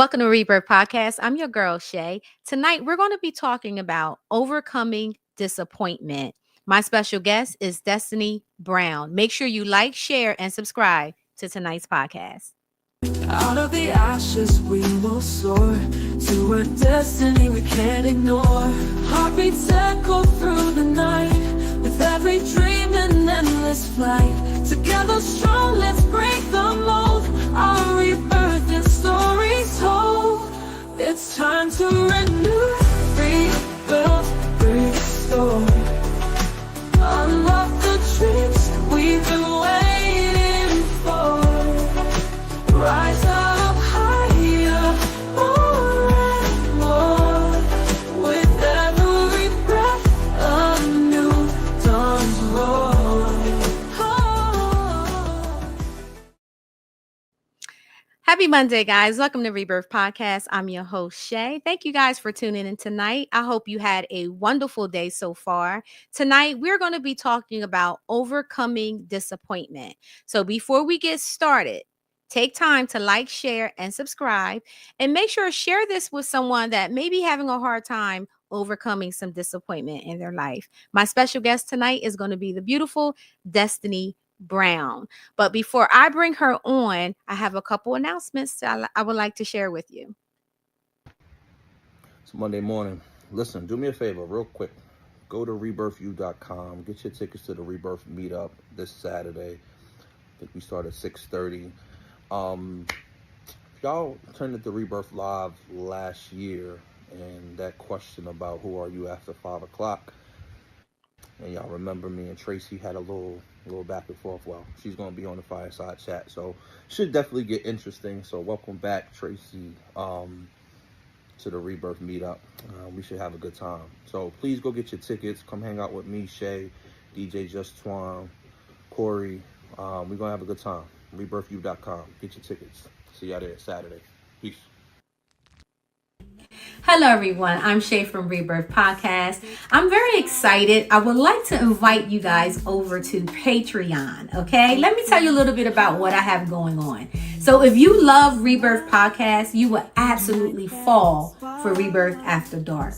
Welcome to Rebirth Podcast. I'm your girl, Shay. Tonight, we're going to be talking about overcoming disappointment. My special guest is Destinee Brown. Make sure you like, share, and subscribe to tonight's podcast. Out of the ashes we will soar to a destiny we can't ignore. Heartbeats echo through the night with every dream and endless flight. Together strong, let's break the mold. Our rebirth and stories told. It's time to renew, rebuild, restore. Unlock the dreams we've been waiting for. Rise up higher, more and more. With every breath, a new dawn's roar. Happy Monday, guys. Welcome to Rebirth Podcast. I'm your host, Shay. Thank you guys for tuning in tonight. I hope you had a wonderful day so far. Tonight, we're going to be talking about overcoming disappointment. So before we get started, take time to like, share, and subscribe. And make sure to share this with someone that may be having a hard time overcoming some disappointment in their life. My special guest tonight is going to be the beautiful Destinee Brown. But before I bring her on, I have a couple announcements I would like to share with you. It's Monday morning. Listen, do me a favor real quick. Go to rebirthu.com. Get your tickets to the Rebirth meetup this Saturday. I think we start at 6:30. Y'all attended the Rebirth Live last year, and that question about who are you after 5 o'clock, and y'all remember me and Tracy had a little back and forth. Well, she's going to be on the fireside chat, so should definitely get interesting. So welcome back, Tracy, to the Rebirth meetup. We should have a good time. So please go get your tickets. Come hang out with me, Shay, DJ Just Twan, Corey. We're going to have a good time. Rebirthu.com. Get your tickets. See y'all there Saturday. Peace. Hello, everyone. I'm Shay from Rebirth Podcast. I'm very excited. I would like to invite you guys over to Patreon. Okay, let me tell you a little bit about what I have going on. So if you love Rebirth Podcast, you will absolutely fall for Rebirth After Dark.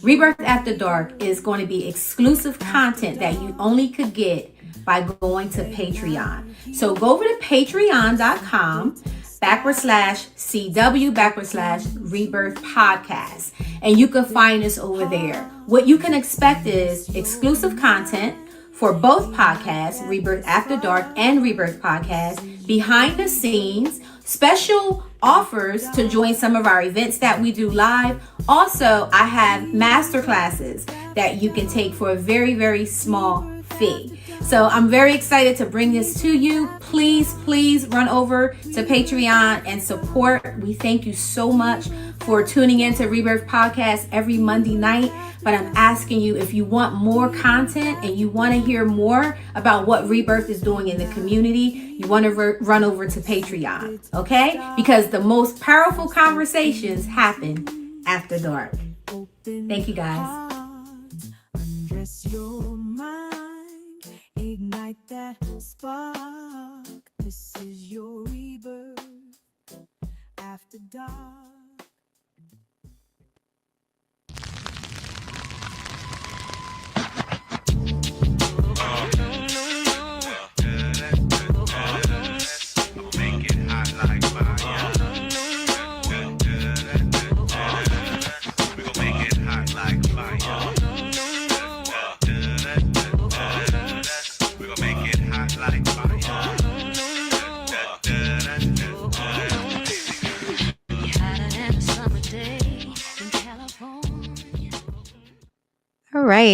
Rebirth After Dark is going to be exclusive content that you only could get by going to Patreon. So go over to patreon.com/CW/Rebirth Podcast. And you can find us over there. What you can expect is exclusive content for both podcasts, Rebirth After Dark and Rebirth Podcast, behind the scenes, special offers to join some of our events that we do live. Also, I have master classes that you can take for a very, very small fee. So I'm very excited to bring this to you. Please run over to Patreon and support. We thank you so much for tuning in to Rebirth Podcast every Monday night. But I'm asking you, if you want more content and you want to hear more about what Rebirth is doing in the community, you want to run over to Patreon, okay? Because the most powerful conversations happen after dark. Thank you, guys. Undress your mind, ignite that spark. This is your rebirth after dark.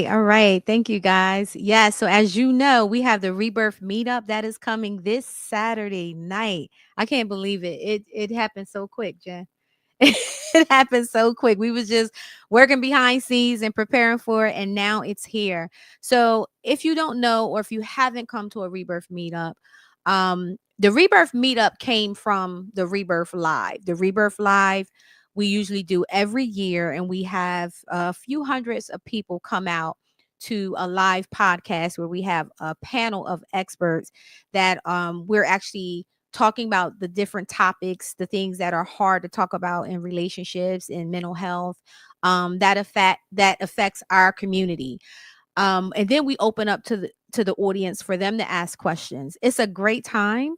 All right. Thank you, guys. Yeah, so as you know, we have the Rebirth meetup that is coming this Saturday night. I can't believe it. It happened so quick, Jen. It happened so quick. We was just working behind scenes and preparing for it, and now it's here. So if you don't know, or if you haven't come to a Rebirth meetup, the Rebirth meetup came from the Rebirth Live. The Rebirth Live we usually do every year, and we have a few hundreds of people come out to a live podcast where we have a panel of experts that we're actually talking about the different topics, the things that are hard to talk about in relationships and mental health, that affects our community. And then we open up to the audience for them to ask questions. It's a great time.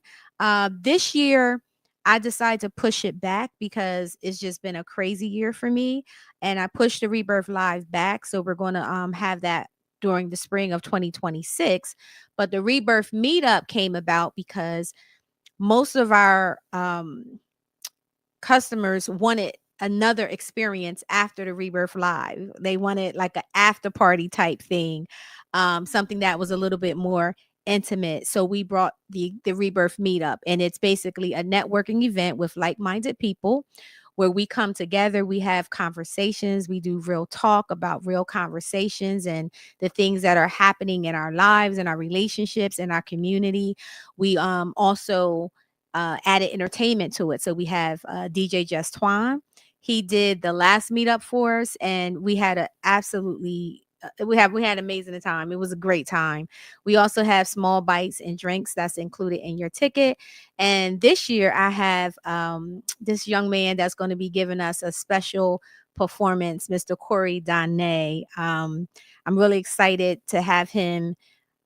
This year, I decided to push it back because it's just been a crazy year for me, and I pushed the Rebirth Live back. So we're going to have that during the spring of 2026. But the Rebirth Meetup came about because most of our customers wanted another experience after the Rebirth Live. They wanted like an after party type thing, something that was a little bit more intimate. So we brought the Rebirth Meetup, and it's basically a networking event with like-minded people where we come together, we have conversations, we do real talk about real conversations and the things that are happening in our lives and our relationships and our community. We also added entertainment to it. So we have DJ Just Twan. He did the last meetup for us, and we had a absolutely we had amazing time. It was a great time. We also have small bites and drinks that's included in your ticket. And this year I have this young man that's going to be giving us a special performance, Mr. Corey Donne. I'm really excited to have him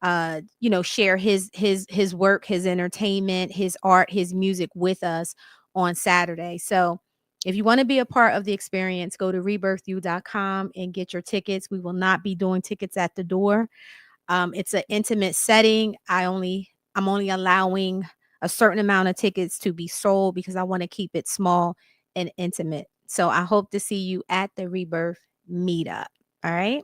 share his work, his entertainment, his art, his music with us on Saturday. So if you want to be a part of the experience, go to rebirthu.com and get your tickets. We will not be doing tickets at the door. It's an intimate setting. I'm only allowing a certain amount of tickets to be sold because I want to keep it small and intimate. So I hope to see you at the Rebirth Meetup. All right.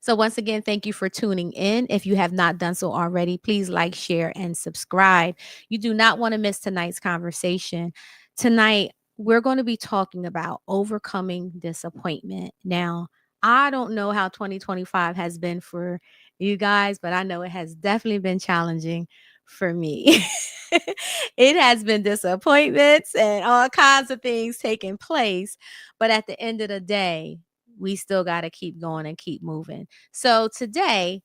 So once again, thank you for tuning in. If you have not done so already, please like, share, and subscribe. You do not want to miss tonight's conversation. Tonight, we're going to be talking about overcoming disappointment. Now, I don't know how 2025 has been for you guys, but I know it has definitely been challenging for me. It has been disappointments and all kinds of things taking place. But at the end of the day, we still got to keep going and keep moving. So tonight,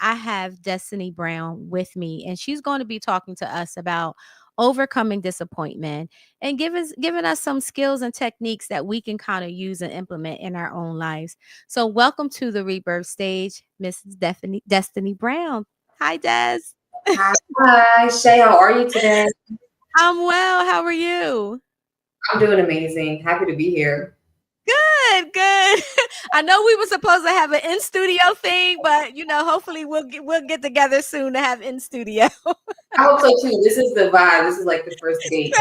I have Destinee Brown with me, and she's going to be talking to us about overcoming disappointment and giving us some skills and techniques that we can kind of use and implement in our own lives. So welcome to the Rebirth stage, Mrs. Destinee Brown. Hi, Des. Hi, Shay. How are you today? I'm well. How are you? I'm doing amazing. Happy to be here. Good. I know we were supposed to have an in studio thing, but hopefully we'll get together soon to have in studio. I hope so too. This is the vibe. This is like the first date.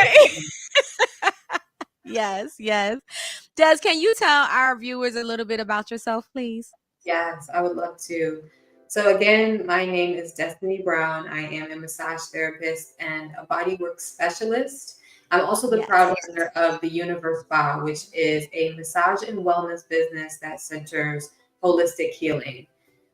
Yes. Des, can you tell our viewers a little bit about yourself, please? Yes, I would love to. So again, my name is Destinee Brown. I am a massage therapist and a bodywork specialist. I'm also the proud owner of the Universpa, which is a massage and wellness business that centers holistic healing.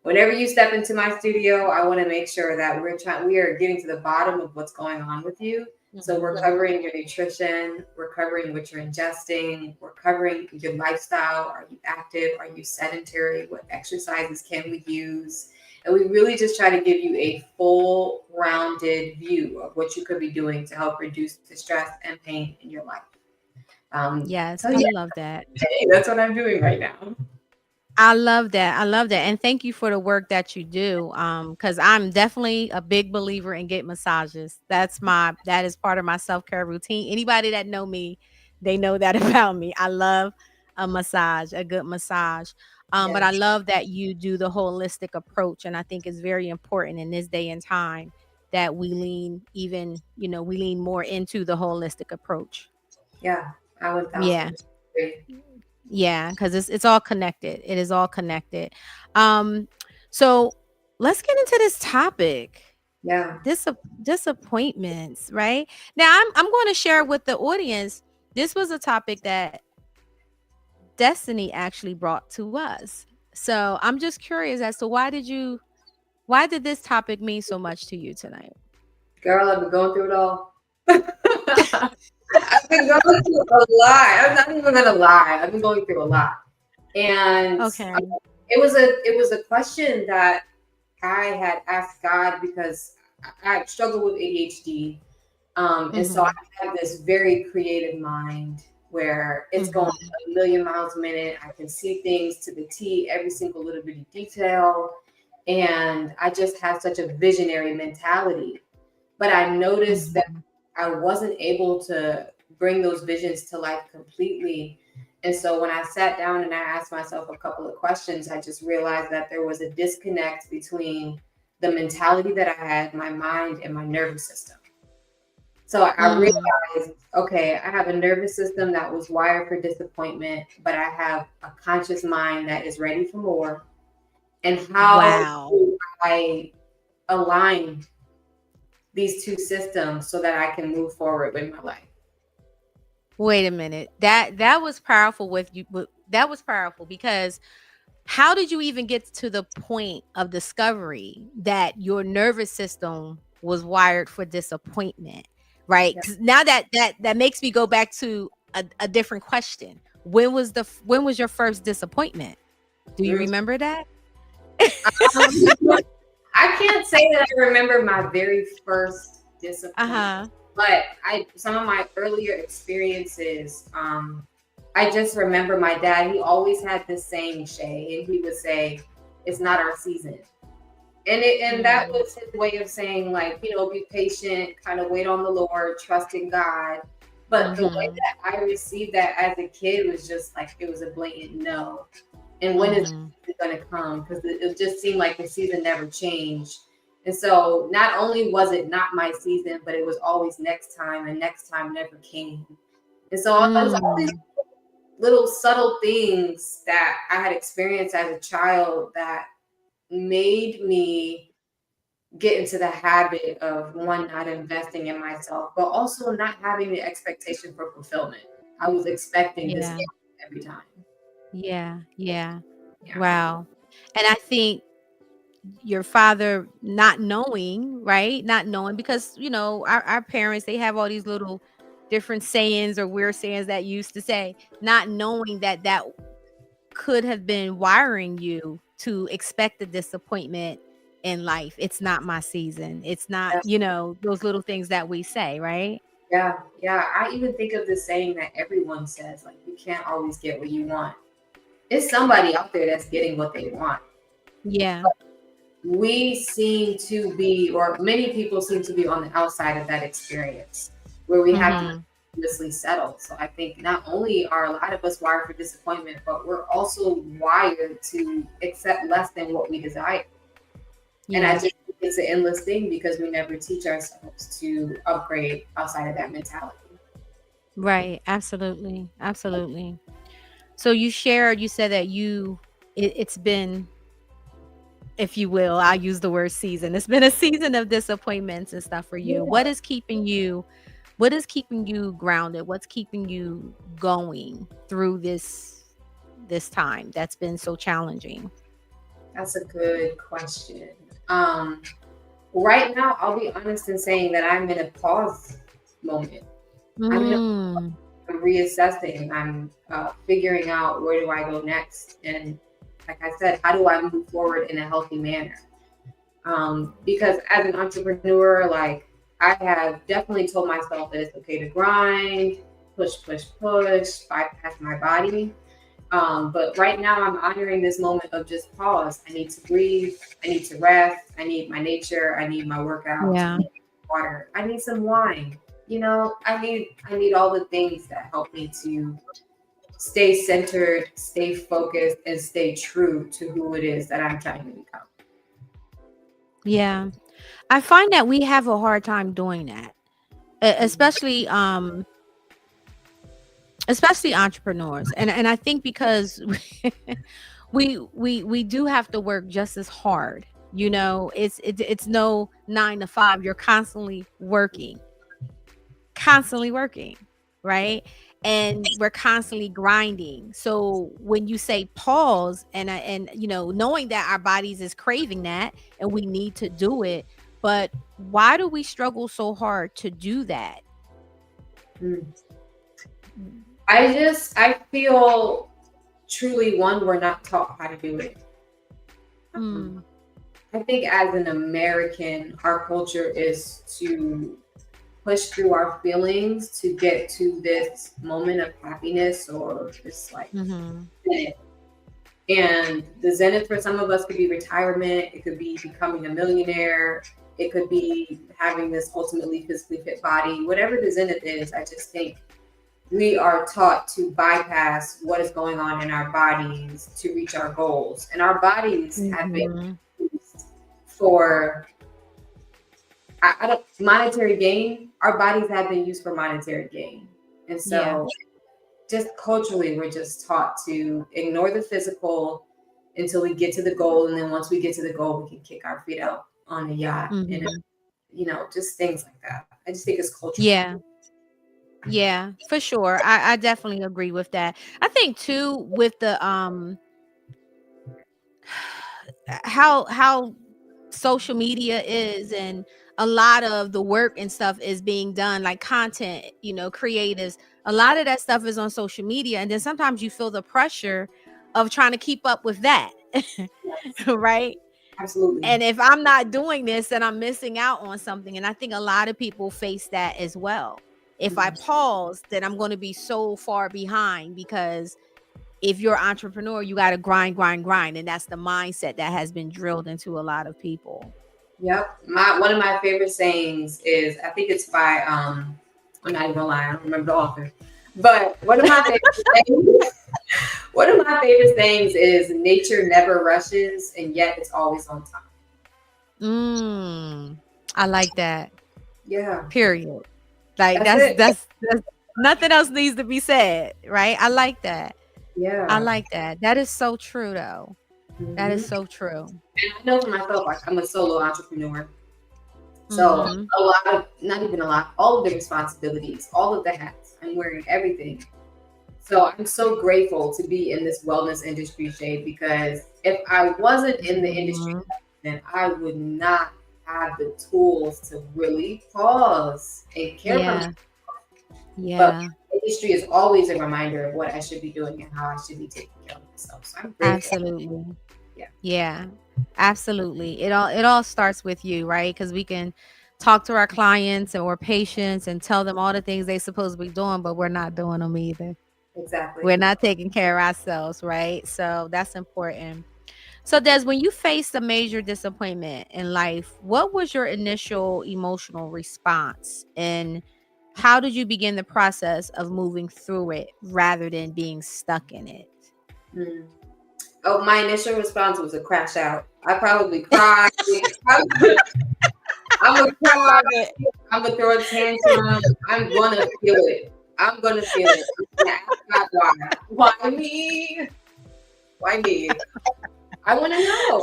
Whenever you step into my studio, I want to make sure that we are getting to the bottom of what's going on with you. So we're covering your nutrition, we're covering what you're ingesting, we're covering your lifestyle. Are you active? Are you sedentary? What exercises can we use? And we really just try to give you a full rounded view of what you could be doing to help reduce the stress and pain in your life. Yes, I love that. That's what I'm doing right now. I love that. And thank you for the work that you do. Because I'm definitely a big believer in getting massages. That is part of my self-care routine. Anybody that know me, they know that about me. I love a good massage. But I love that you do the holistic approach. And I think it's very important in this day and time that we lean more into the holistic approach. Yeah, I would. Yeah, because it's all connected. It is all connected. So let's get into this topic. Yeah. Disappointments, right? Now I'm going to share with the audience. This was a topic that Destinee actually brought to us. So I'm just curious as to why did this topic mean so much to you tonight? Girl, I've been going through it all. I've been going through a lot. I'm not even gonna lie. I've been going through a lot. And it was a question that I had asked God because I struggle with ADHD. And so I have this very creative mind where it's going a million miles a minute. I can see things to the T, every single little bitty detail. And I just have such a visionary mentality. But I noticed that I wasn't able to bring those visions to life completely. And so when I sat down and I asked myself a couple of questions, I just realized that there was a disconnect between the mentality that I had, my mind, and my nervous system. So I realized, okay, I have a nervous system that was wired for disappointment, but I have a conscious mind that is ready for more. And how do I align these two systems so that I can move forward with my life? Wait a minute. That was powerful with you. That was powerful because how did you even get to the point of discovery that your nervous system was wired for disappointment? Right. Yeah. Now that makes me go back to a different question. When was your first disappointment? Do you remember that? I can't say that I remember my very first disappointment, but some of my earlier experiences, I just remember my dad, he always had this saying, Shay, and he would say, it's not our season. And that was his way of saying, like, be patient, kind of wait on the Lord, trust in God. But the way that I received that as a kid was just like, it was a blatant no. And when is it going to come? Because it just seemed like the season never changed. And so not only was it not my season, but it was always next time, and next time never came. And so all these little subtle things that I had experienced as a child that made me get into the habit of, one, not investing in myself, but also not having the expectation for fulfillment. I was expecting this every time. Yeah. Wow. And I think your father not knowing, because, our parents, they have all these little different sayings or weird sayings that used to say, not knowing that could have been wiring you to expect the disappointment in life. It's not my season. It's not, those little things that we say, right? Yeah. I even think of the saying that everyone says, like, you can't always get what you want. It's somebody out there that's getting what they want. Yeah. But we seem to be, or many people seem to be on the outside of that experience where we have to continuously settle. So I think not only are a lot of us wired for disappointment, but we're also wired to accept less than what we desire. Yeah. And I just think it's an endless thing because we never teach ourselves to upgrade outside of that mentality. Right. Absolutely. So you said that it's been, if you will, I'll use the word season. It's been a season of disappointments and stuff for you. Yeah. What is keeping you grounded? What's keeping you going through this time that's been so challenging? That's a good question. Right now, I'll be honest in saying that I'm in a pause moment. I'm reassessing. I'm figuring out where do I go next, and like I said, how do I move forward in a healthy manner? Because as an entrepreneur, like, I have definitely told myself that it's okay to grind, push, bypass my body. But right now I'm honoring this moment of just pause. I need to breathe. I need to rest. I need my nature. I need my workout. Yeah. I need water. I need some wine. I need all the things that help me to stay centered, stay focused, and stay true to who it is that I'm trying to become. Yeah. I find that we have a hard time doing that, especially entrepreneurs. And I think because we do have to work just as hard. It's no 9 to 5. You're constantly working, right? And we're constantly grinding. So when you say pause and knowing that our bodies is craving that and we need to do it, but why do we struggle so hard to do that? I feel truly, one, we're not taught how to do it. I think as an American, our culture is to push through our feelings to get to this moment of happiness or this like Mm-hmm. zenith. And the zenith for some of us could be retirement, it could be becoming a millionaire, it could be having this ultimately physically fit body. Whatever the zenith is, I just think we are taught to bypass what is going on in our bodies to reach our goals. And our bodies have been used for I don't monetary gain. Our bodies have been used for monetary gain. And so just culturally, we're just taught to ignore the physical until we get to the goal. And then once we get to the goal, we can kick our feet out on the yacht. Mm-hmm. And, just things like that. I just think it's cultural. Yeah. Yeah, for sure. I definitely agree with that. I think too with the how social media is, and a lot of the work and stuff is being done, like content, creatives, a lot of that stuff is on social media, and then sometimes you feel the pressure of trying to keep up with that. Right? Absolutely. And if I'm not doing this, then I'm missing out on something. And I think a lot of people face that as well. If I pause, then I'm going to be so far behind, because if you're an entrepreneur, you got to grind. And that's the mindset that has been drilled into a lot of people. Yep. One of my favorite sayings is, I think it's by, I'm not even gonna lie, I don't remember the author, but one of my favorite sayings is, nature never rushes and yet it's always on time. I like that. Yeah. Period. Like that's nothing else needs to be said, right? I like that. Yeah. I like that. That is so true though. Mm-hmm. That is so true. And I know for myself, like, I'm a solo entrepreneur. So a lot of, not even a lot, all of the responsibilities, all of the hats, I'm wearing everything. So I'm so grateful to be in this wellness industry, Shay, because if I wasn't in the industry, then I would not have the tools to really pause and care for myself. Yeah. But the industry is always a reminder of what I should be doing and how I should be taking care of myself. So I'm grateful. Absolutely. Yeah, absolutely. It all starts with you, right? Because we can talk to our clients or patients and tell them all the things they're supposed to be doing, but we're not doing them either. Exactly. We're not taking care of ourselves, right? So that's important. So Des, when you faced a major disappointment in life, what was your initial emotional response? And how did you begin the process of moving through it rather than being stuck in it? Oh, my initial response was a crash out. I probably cried. I'm gonna cry. I'm gonna throw a tantrum. I'm gonna feel it. I'm gonna ask God why. Why me? Why me? I want to know.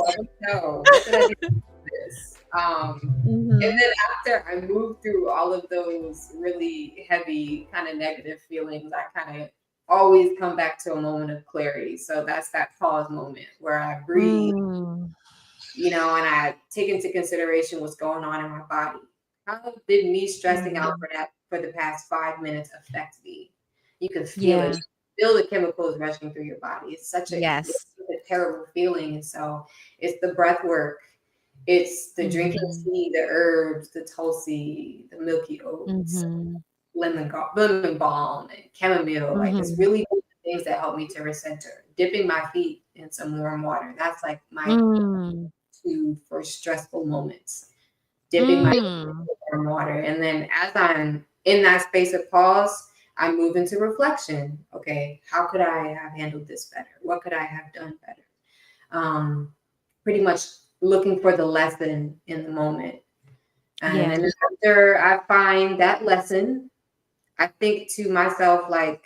What did I do with this? And then after I moved through all of those really heavy kind of negative feelings, I kind of always come back to a moment of clarity. So that's that pause moment where I breathe, and I take into consideration what's going on in my body. How did me stressing out for the past 5 minutes affect me? You can feel it. Feel the chemicals rushing through your body. It's such a terrible feeling. And so it's the breath work. It's the drinking tea, the herbs, the tulsi, the milky oats, lemon balm, and chamomile. Like, it's really things that help me to recenter. Dipping my feet in some warm water. That's like my two for stressful moments. Dipping my feet in warm water. And then as I'm in that space of pause, I move into reflection. Okay, how could I have handled this better? What could I have done better? Pretty much looking for the lesson in the moment. And then after I find that lesson, I think to myself, like,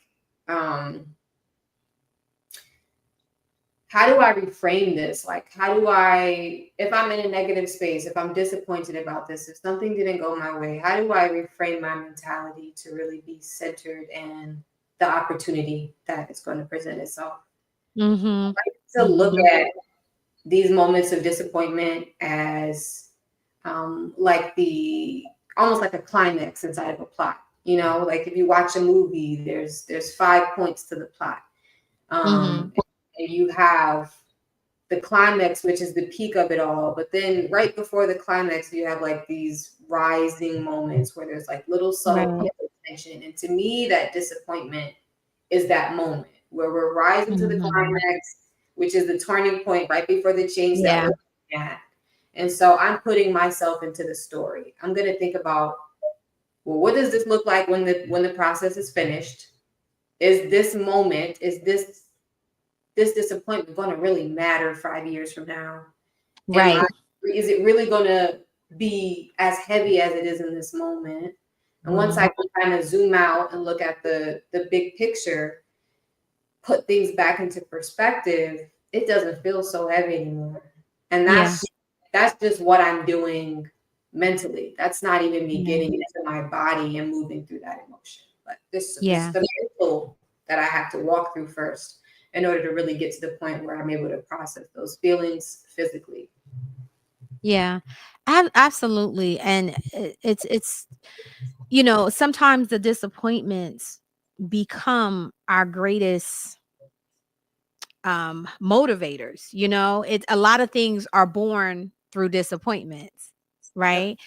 how do I reframe this? Like, if I'm in a negative space, if I'm disappointed about this, if something didn't go my way, how do I reframe my mentality to really be centered in the opportunity that is going to present itself? I like to look at these moments of disappointment as almost like a climax inside of a plot. Like if you watch a movie, there's 5 points to the plot. And you have the climax, which is the peak of it all. But then right before the climax, you have like these rising moments where there's like little subtle Right. tension. And to me, that disappointment is that moment where we're rising to the climax, which is the turning point right before the change that we're looking at. And so I'm putting myself into the story. I'm going to think about, well, what does this look like when the process is finished? Is this moment, is this disappointment going to really matter 5 years from now? Right. Is it really going to be as heavy as it is in this moment? And once I can kind of zoom out and look at the big picture, put things back into perspective, it doesn't feel so heavy anymore. And that's just what I'm doing mentally. That's not even me getting into my body and moving through that emotion. But this is the mental that I have to walk through first in order to really get to the point where I'm able to process those feelings physically. Yeah, absolutely. And it's, sometimes the disappointments become our greatest motivators. A lot of things are born through disappointments, right?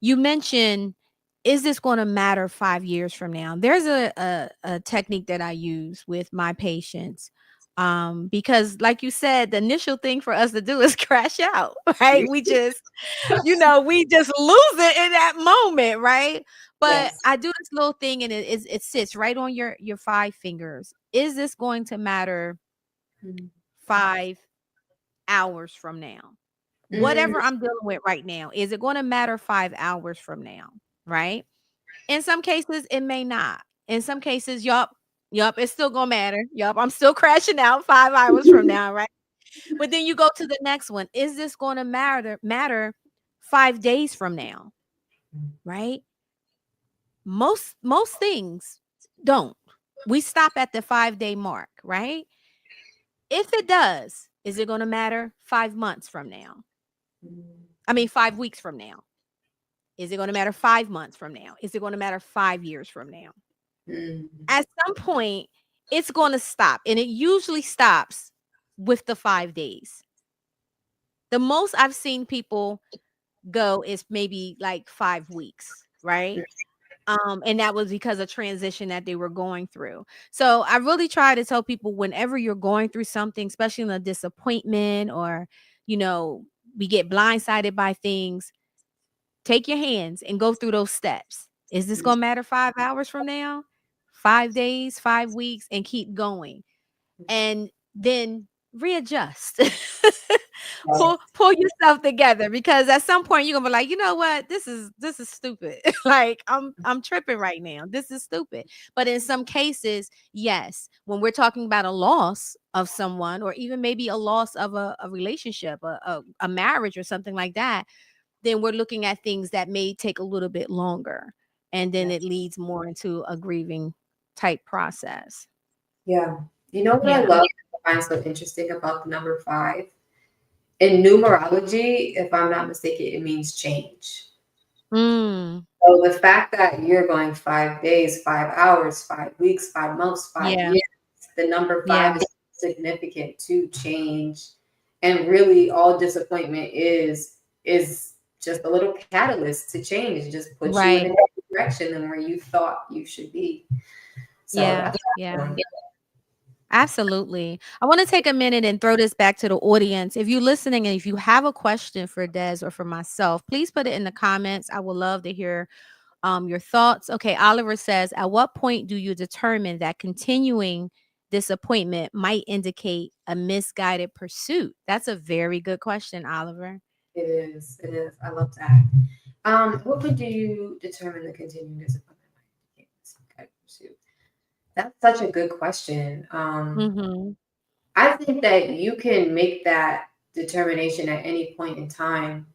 You mentioned, is this going to matter 5 years from now? There's a technique that I use with my patients, because like you said, the initial thing for us to do is crash out, right? We just lose it in that moment, right? But I do this little thing, and it sits right on your 5 fingers. Is this going to matter 5 hours from now? Whatever I'm dealing with right now, is it going to matter 5 hours from now? Right? In some cases, it may not. In some cases, yup, it's still gonna matter. Yup, I'm still crashing out 5 hours from now, right? But then you go to the next one. Is this gonna matter 5 days from now? Right? Most things don't. We stop at the 5-day mark, right? If it does, is it gonna matter 5 months from now? I mean, 5 weeks from now? Is it going to matter 5 months from now? Is it going to matter 5 years from now? At some point, it's going to stop. And it usually stops with the 5 days. The most I've seen people go is maybe like 5 weeks, right? And that was because of transition that they were going through. So I really try to tell people, whenever you're going through something, especially in a disappointment, or, we get blindsided by things, take your hands and go through those steps. Is this going to matter 5 hours from now, 5 days, 5 weeks, and keep going? And then readjust. Pull yourself together, because at some point you're going to be like, you know what? This is stupid. Like, I'm tripping right now. This is stupid. But in some cases, yes, when we're talking about a loss of someone, or even maybe a loss of a relationship, a marriage or something like that, then we're looking at things that may take a little bit longer. And then it leads more into a grieving type process. Yeah. You know what I love, I find so interesting about the number 5? In numerology, if I'm not mistaken, it means change. So the fact that you're going 5 days, 5 hours, 5 weeks, 5 months, 5 years, the number 5 is significant to change. And really, all disappointment is just a little catalyst to change. It just puts you in a different direction than where you thought you should be. So Absolutely. I want to take a minute and throw this back to the audience. If you're listening and if you have a question for Des or for myself, please put it in the comments. I would love to hear your thoughts. Okay, Oliver says, at what point do you determine that continuing disappointment might indicate a misguided pursuit? That's a very good question, Oliver. It is. I love that. What would you determine the continuing disappointment might indicate a misguided pursuit? That's such a good question. I think that you can make that determination at any point in time.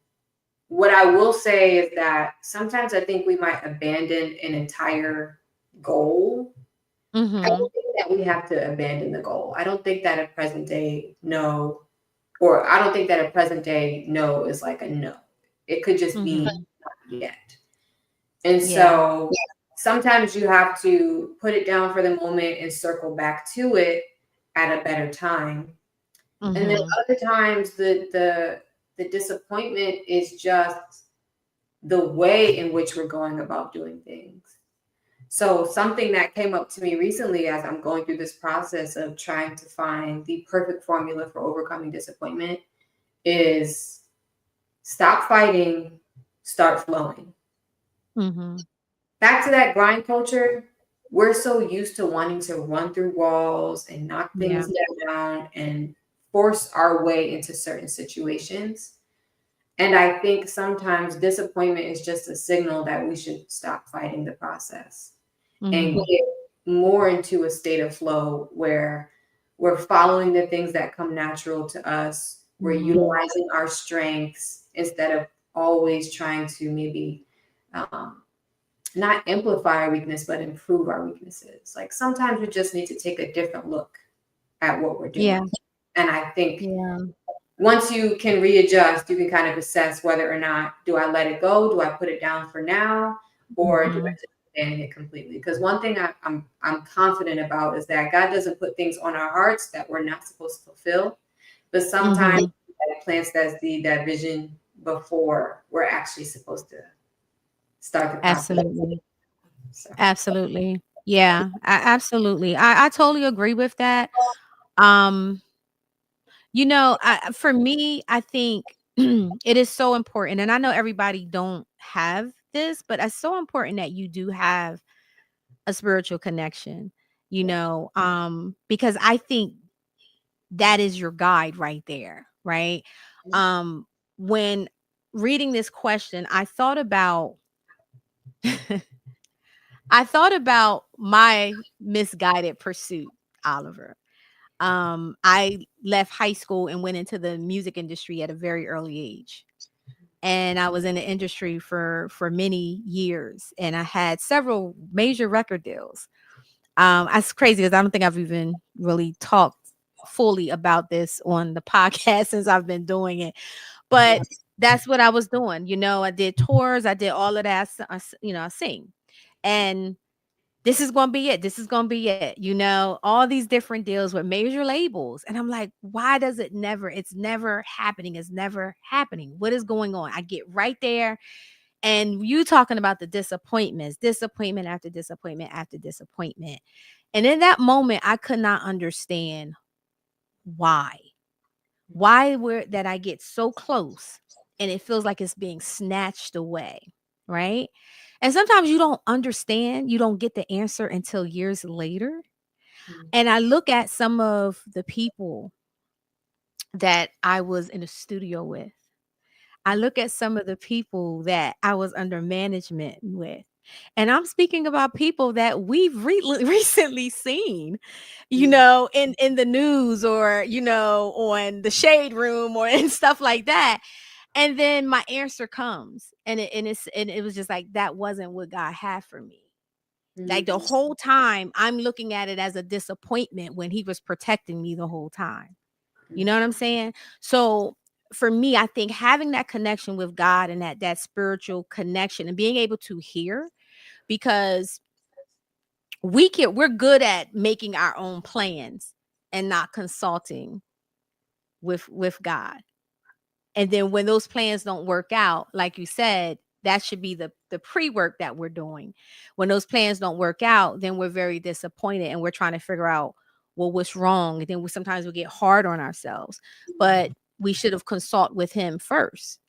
What I will say is that sometimes I think we might abandon an entire goal. I don't think that we have to abandon the goal. I don't think that a present day no, or I don't think that a present day no is like a no. It could just be not yet. And so sometimes you have to put it down for the moment and circle back to it at a better time. And then Mm-hmm. other times the disappointment is just the way in which we're going about doing things. So something that came up to me recently as I'm going through this process of trying to find the perfect formula for overcoming disappointment is stop fighting, start flowing. Mm-hmm. Back to that grind culture, we're so used to wanting to run through walls and knock Yeah. things down and force our way into certain situations. And I think sometimes disappointment is just a signal that we should stop fighting the process and Mm-hmm. get more into a state of flow where we're following the things that come natural to us. We're Mm-hmm. utilizing our strengths instead of always trying to maybe not amplify our weakness, but improve our weaknesses. Like sometimes we just need to take a different look at what we're Yeah. doing. And I think Yeah. once you can readjust, you can kind of assess whether or not do I let it go, do I put it down for now, or do I Mm-hmm. just abandon it completely? Because one thing I'm confident about is that God doesn't put things on our hearts that we're not supposed to fulfill, but sometimes Mm-hmm. He plants that seed, that vision before we're actually supposed to start the process. Absolutely. So. Absolutely. Yeah, absolutely. I totally agree with that. Um, for me, I think it is so important, and I know everybody don't have this, but it's so important that you do have a spiritual connection, because I think that is your guide right there, right? Um, when reading this question, I thought about my misguided pursuit, Oliver. I left high school and went into the music industry at a very early age. And I was in the industry for many years, and I had several major record deals. That's crazy because I don't think I've even really talked fully about this on the podcast since I've been doing it. But that's what I was doing. I did tours, I did all of that. I sing. And this is going to be it. This is going to be it. All these different deals with major labels. And I'm like, why does it's never happening. It's never happening. What is going on? I get right there. And you talking about the disappointments, disappointment after disappointment after disappointment. And in that moment, I could not understand why. That I get so close and it feels like it's being snatched away, right? And sometimes you don't understand, you don't get the answer until years later. And I look at some of the people that I was in a studio with. I look at some of the people that I was under management with. And I'm speaking about people that we've recently seen, in the news or, on the shade room or and stuff like that. And then my answer comes and it was just like, that wasn't what God had for me. Like the whole time I'm looking at it as a disappointment when he was protecting me the whole time. You know what I'm saying? So for me, I think having that connection with God and that spiritual connection and being able to hear, because we're good at making our own plans and not consulting with God. And then when those plans don't work out, like you said, that should be the pre-work that we're doing. When those plans don't work out, then we're very disappointed and we're trying to figure out, well, what's wrong? And then sometimes we get hard on ourselves. But we should have consulted with him first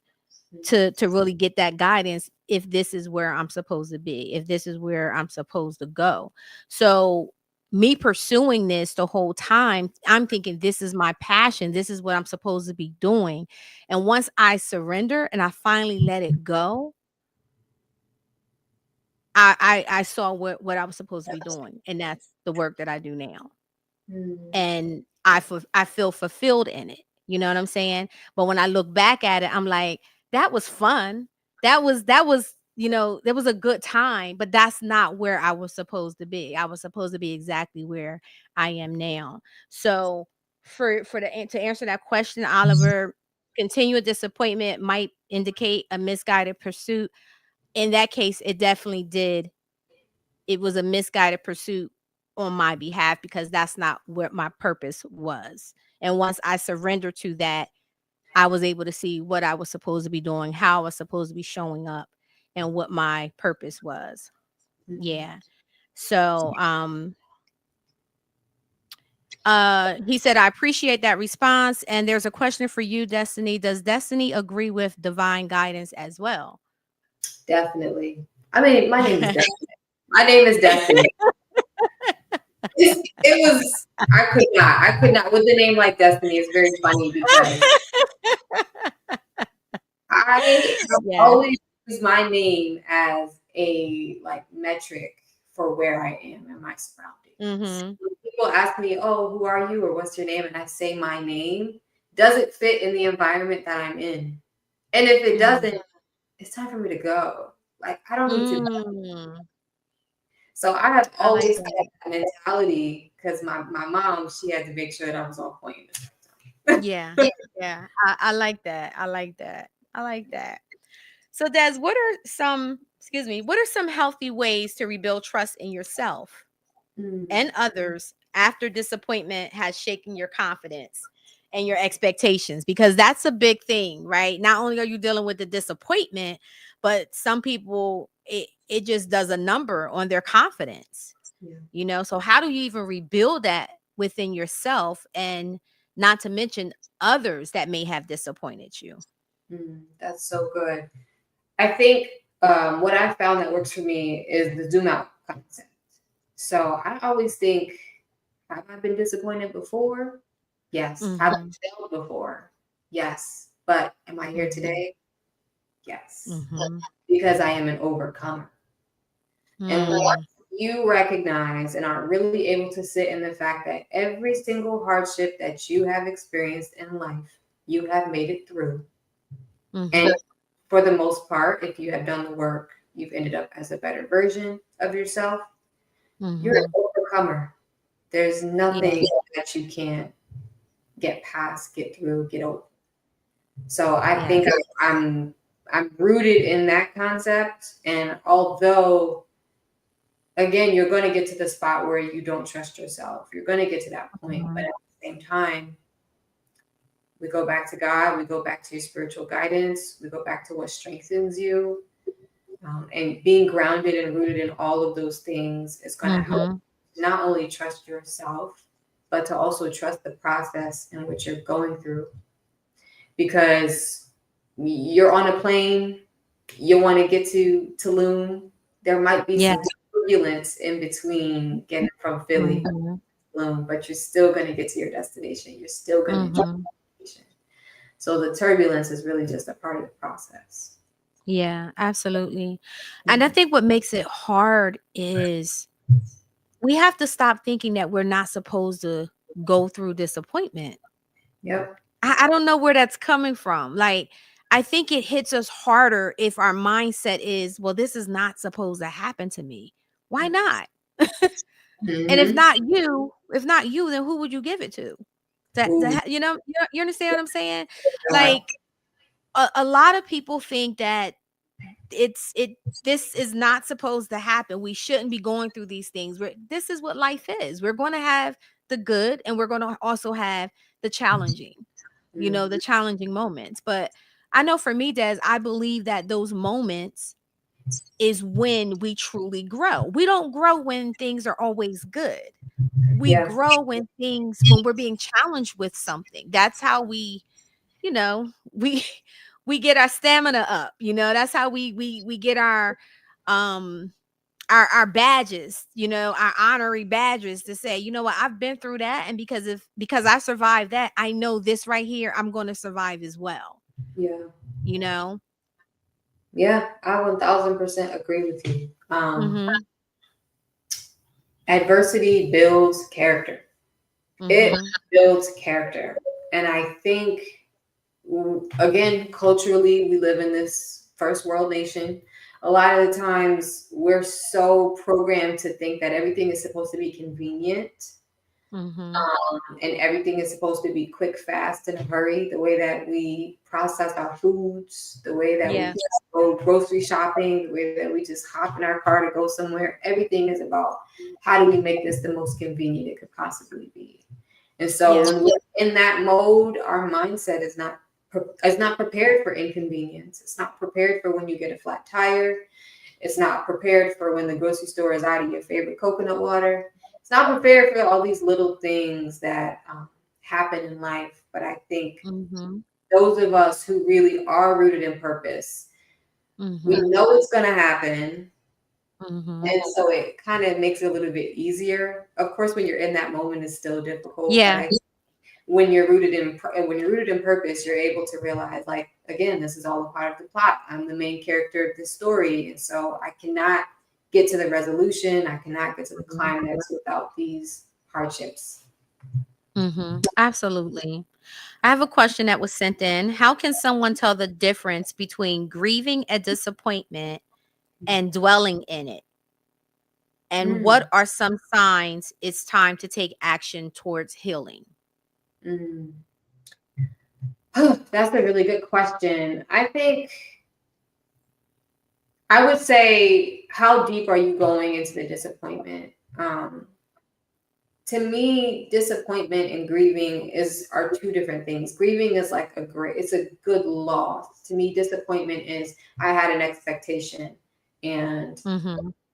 to really get that guidance if this is where I'm supposed to be, if this is where I'm supposed to go. So me pursuing this the whole time, I'm thinking this is my passion. This is what I'm supposed to be doing. And once I surrender and I finally let it go, I saw what I was supposed to be doing. And that's the work that I do now. And I feel fulfilled in it. You know what I'm saying? But when I look back at it, I'm like, that was fun. There was a good time, but that's not where I was supposed to be. I was supposed to be exactly where I am now. So to answer that question, Oliver, continued disappointment might indicate a misguided pursuit. In that case, it definitely did. It was a misguided pursuit on my behalf because that's not what my purpose was And once I surrendered to that, I was able to see what I was supposed to be doing, how I was supposed to be showing up, and what my purpose was. Yeah. So, he said, I appreciate that response. And there's a question for you, Destinee. Does Destinee agree with divine guidance as well? Definitely. I mean, my name is Destinee. My name is Destinee. It was, I could not, with the name like Destinee, it's very funny because I have always used my name as a like metric for where I am in my surroundings. Mm-hmm. So when people ask me, oh, who are you or what's your name? And I say my name, does it fit in the environment that I'm in? And if it doesn't, it's time for me to go. Like, I don't need to. So I have always had that mentality because my mom, she had to make sure that I was on point. Yeah. Yeah. I like that. I like that. I like that. So Des, what are some healthy ways to rebuild trust in yourself and others after disappointment has shaken your confidence and your expectations? Because that's a big thing, right? Not only are you dealing with the disappointment, but some people, it just does a number on their confidence. You know, so how do you even rebuild that within yourself, and not to mention others that may have disappointed you? That's so good. I think what I found that works for me is the zoom out concept. So I always think, have I been disappointed before? Yes. Have I failed before? Yes. But am I here today? Yes. Because I am an overcomer. And once you recognize and are really able to sit in the fact that every single hardship that you have experienced in life, you have made it through. And for the most part, if you have done the work, you've ended up as a better version of yourself. You're an overcomer. There's nothing that you can't get past, get through, get over. So I think I'm rooted in that concept. And although, again, you're going to get to the spot where you don't trust yourself, you're going to get to that point. But at the same time, we go back to God, we go back to your spiritual guidance, we go back to what strengthens you. And being grounded and rooted in all of those things is going to help not only trust yourself, but to also trust the process in which you're going through. Because you're on a plane, you want to get to Tulum, there might be some turbulence in between getting from Philly to Tulum, but you're still going to get to your destination. You're still going to enjoy the destination. So the turbulence is really just a part of the process. Yeah, absolutely. And I think what makes it hard is we have to stop thinking that we're not supposed to go through disappointment. Yep. I don't know where that's coming from. Like, I think it hits us harder if our mindset is, well, this is not supposed to happen to me. Why not? And if not you, then who would you give it to? You understand what I'm saying? Like, a lot of people think that this is not supposed to happen. We shouldn't be going through these things. This is what life is. We're going to have the good, and we're going to also have the challenging, the challenging moments. But I know for me, Des, I believe that those moments is when we truly grow. We don't grow when things are always good. We grow when we're being challenged with something. That's how we get our stamina up. That's how we get our badges, our honorary badges, to say, you know what, I've been through that, and because I survived that, I know this right here, I'm going to survive as well. Yeah, I 1000% agree with you. Adversity builds character. It builds character. And I think, again, culturally, we live in this first world nation. A lot of the times we're so programmed to think that everything is supposed to be convenient. And everything is supposed to be quick, fast, in a hurry. The way that we process our foods, the way that we go grocery shopping, the way that we just hop in our car to go somewhere. Everything is about, how do we make this the most convenient it could possibly be? And so when we're in that mode, our mindset is not prepared for inconvenience. It's not prepared for when you get a flat tire. It's not prepared for when the grocery store is out of your favorite coconut water. It's not prepared for all these little things that happen in life. But I think those of us who really are rooted in purpose, we know it's going to happen. And so it kind of makes it a little bit easier. Of course, when you're in that moment, it's still difficult. Yeah. But when you're rooted in purpose, you're able to realize, like, again, this is all a part of the plot. I'm the main character of this story. And so I cannot get to the resolution. I cannot get to the climax without these hardships. Absolutely. I have a question that was sent in. How can someone tell the difference between grieving a disappointment and dwelling in it? And what are some signs it's time to take action towards healing? That's a really good question. I think I would say, how deep are you going into the disappointment? To me, disappointment and grieving are two different things. Grieving is like it's a good loss. To me, disappointment is I had an expectation and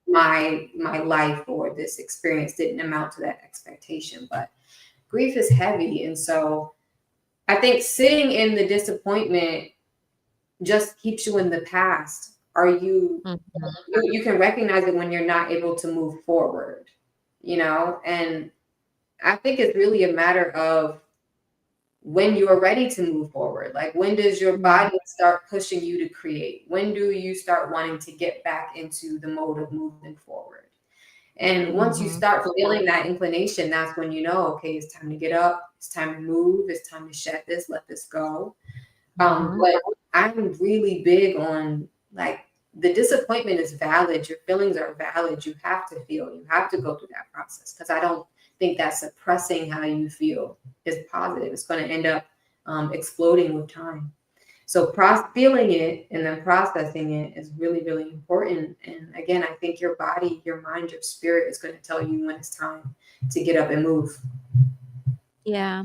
my life or this experience didn't amount to that expectation. But grief is heavy. And so I think sitting in the disappointment just keeps you in the past. You can recognize it when you're not able to move forward, and I think it's really a matter of when you are ready to move forward. Like, when does your body start pushing you to create? When do you start wanting to get back into the mode of moving forward? And once you start feeling that inclination, that's when you know, okay, it's time to get up. It's time to move. It's time to shed this, let this go. But I'm really big on, like, the disappointment is valid. Your feelings are valid. You have to feel. You have to go through that process, because I don't think that suppressing how you feel is positive. It's going to end up exploding with time. So feeling it and then processing it is really, really important. And again, I think your body, your mind, your spirit is going to tell you when it's time to get up and move. Yeah.